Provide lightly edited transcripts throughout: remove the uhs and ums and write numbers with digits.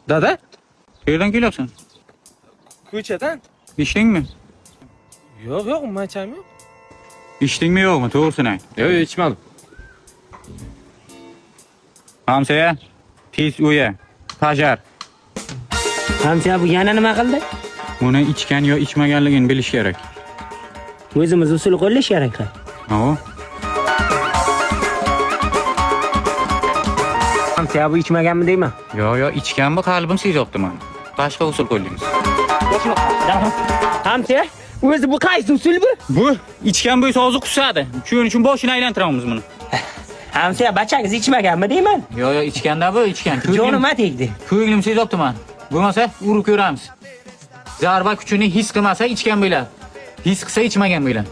Dada? Qayerdan kelyapsan? Ko'chadan? İçdingmi? Yo'q, macham yo'q. İçdingmi yo'qmi? To'g'risini ayt. Yo'q, ichmadim. Hamsaya, tez uya, tajar. Hamsa bu yana nima qildi? Buni ichgan yo ichmaganligini bilish kerak. O'zimiz usul qo'llash kerak. Ha? Hamsa bu ichmaganmi deyman? Yo, ichgan bu qalbim sezyapti men. Boshqa usul qo'yamiz. Hamsa, o'zi bu qaysi usul bu? Bu ichgan bo'lsa hozir qusadi. Shuning uchun boshini aylantiramiz buni. Hamsa bachangiz ichmaganmi deyman? Yo, ichganda bu ichgan. Jonima tegdi. Ko'nglim sezyapti men. Bo'lmasa urib ko'ramiz. Zarba kuchini his qilmasa ichgan bo'ladi. His qilsa ichmagan bo'ladi.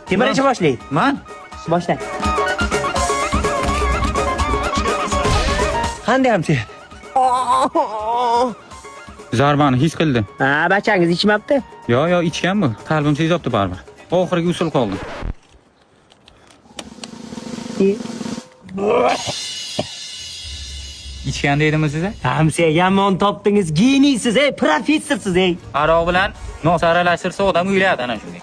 Kim birinchi boshlaydi? Men Boshla. Qanday Hamsa? zarbani his qildi. Ha, bachangiz ichmabdi. Yo, ichgan bu. Qalbim sezyapti baribir. Oxirgi usul qoldi. İchgan deydimi siz? Hamsa yomon topdingiz, geniysiz, professorsiz, Aroq bilan nos aralashtirsa odam o'yladi ana shunday.